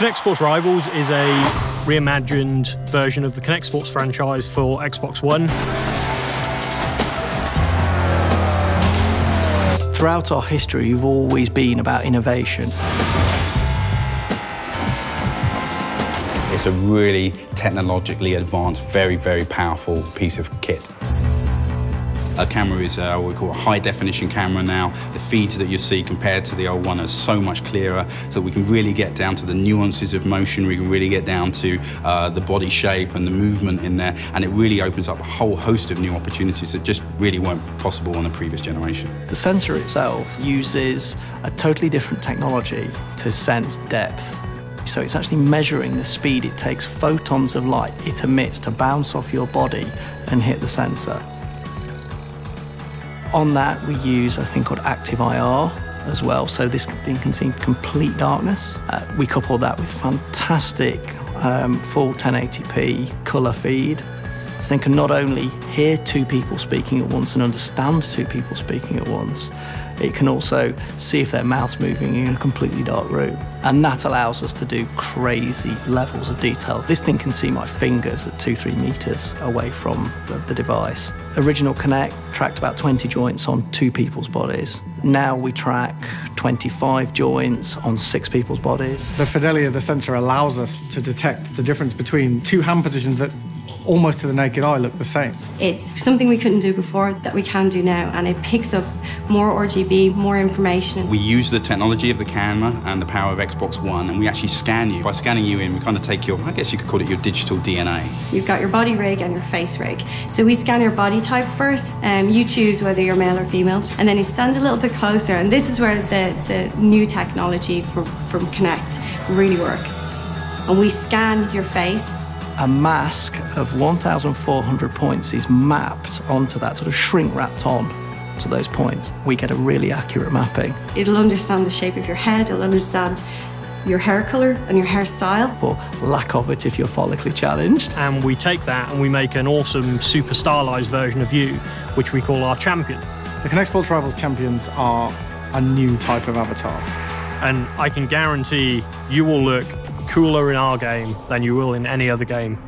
Kinect Sports Rivals is a reimagined version of the Kinect Sports franchise for Xbox One. Throughout our history, we've always been about innovation. It's a really technologically advanced, very, very powerful piece of kit. A camera is what we call a high-definition camera now. The feeds that you see compared to the old one are so much clearer, so we can really get down to the nuances of motion. We can really get down to the body shape and the movement in there, and it really opens up a whole host of new opportunities that just really weren't possible on the previous generation. The sensor itself uses a totally different technology to sense depth. So it's actually measuring the speed it takes photons of light it emits to bounce off your body and hit the sensor. On that, we use a thing called active IR as well, so this thing can see complete darkness. We couple that with fantastic full 1080p colour feed. This thing can not only hear two people speaking at once and understand two people speaking at once, it can also see if their mouth's moving in a completely dark room. And that allows us to do crazy levels of detail. This thing can see my fingers at 2-3 meters away from the device. Original Kinect tracked about 20 joints on 2 people's bodies. Now we track 25 joints on 6 people's bodies. The fidelity of the sensor allows us to detect the difference between 2 hand positions that almost to the naked eye look the same. It's something we couldn't do before that we can do now, and it picks up more RGB, more information. We use the technology of the camera and the power of Xbox One, and we actually scan you. By scanning you in, we kind of take your, I guess you could call it your digital DNA. You've got your body rig and your face rig. So we scan your body type first, you choose whether you're male or female, and then you stand a little bit closer, and this is where the new technology from Kinect really works. And we scan your face. A mask of 1,400 points is mapped onto that, sort of shrink wrapped on to those points. We get a really accurate mapping. It'll understand the shape of your head, it'll understand your hair colour and your hairstyle. Or lack of it if you're follically challenged. And we take that and we make an awesome super stylised version of you, which we call our champion. The Kinect Sports Rivals champions are a new type of avatar. And I can guarantee you will look cooler in our game than you will in any other game.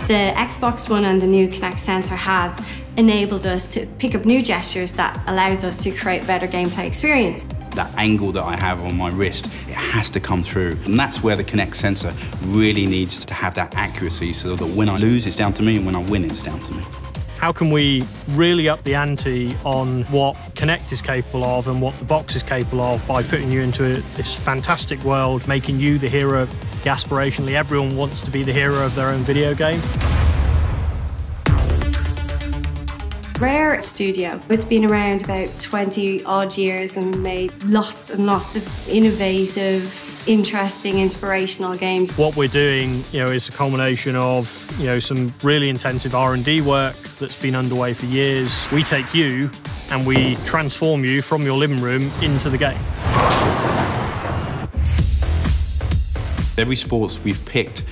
The Xbox One and the new Kinect sensor has enabled us to pick up new gestures that allows us to create better gameplay experience. That angle that I have on my wrist, it has to come through. And that's where the Kinect sensor really needs to have that accuracy so that when I lose, it's down to me, and when I win, it's down to me. How can we really up the ante on what Kinect is capable of and what the box is capable of by putting you into this fantastic world, making you the hero? Aspirationally, everyone wants to be the hero of their own video game. Rare Studio. It's been around about 20 odd years and made lots and lots of innovative, interesting, inspirational games. What we're doing, is a combination of, some really intensive R&D work that's been underway for years. We take you and we transform you from your living room into the game. Every sports we've picked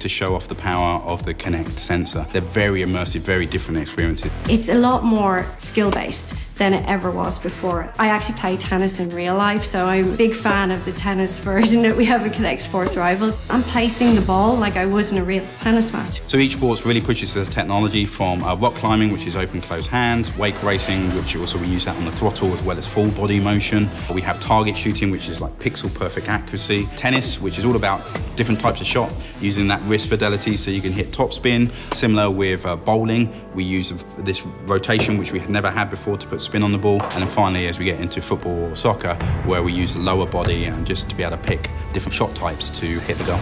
to show off the power of the Kinect sensor. They're very immersive, very different experiences. It's a lot more skill-based than it ever was before. I actually play tennis in real life, so I'm a big fan of the tennis version that we have in Kinect Sports Rivals. I'm placing the ball like I would in a real tennis match. So each sports really pushes the technology from rock climbing, which is open, closed hands, wake racing, which also we use that on the throttle, as well as full body motion. We have target shooting, which is like pixel perfect accuracy. Tennis, which is all about different types of shot, using that wrist fidelity so you can hit top spin. Similar with bowling, we use this rotation, which we had never had before, to put spin on the ball. And then finally, as we get into football or soccer, where we use the lower body and just to be able to pick different shot types to hit the goal.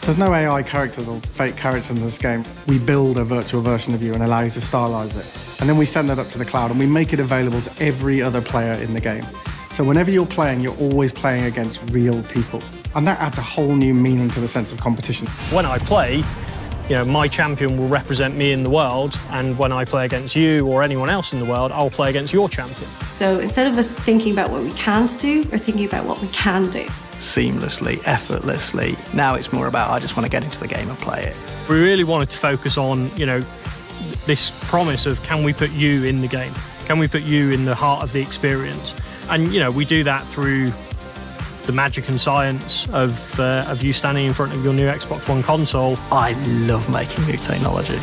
There's no AI characters or fake characters in this game. We build a virtual version of you and allow you to stylize it. And then we send that up to the cloud and we make it available to every other player in the game. So whenever you're playing, you're always playing against real people. And that adds a whole new meaning to the sense of competition. When I play, my champion will represent me in the world, and when I play against you or anyone else in the world, I'll play against your champion. So instead of us thinking about what we can't do, we're thinking about what we can do. Seamlessly, effortlessly. Now it's more about, I just want to get into the game and play it. We really wanted to focus on, this promise of, can we put you in the game? Can we put you in the heart of the experience? And, we do that through the magic and science of you standing in front of your new Xbox One console. I love making new technology.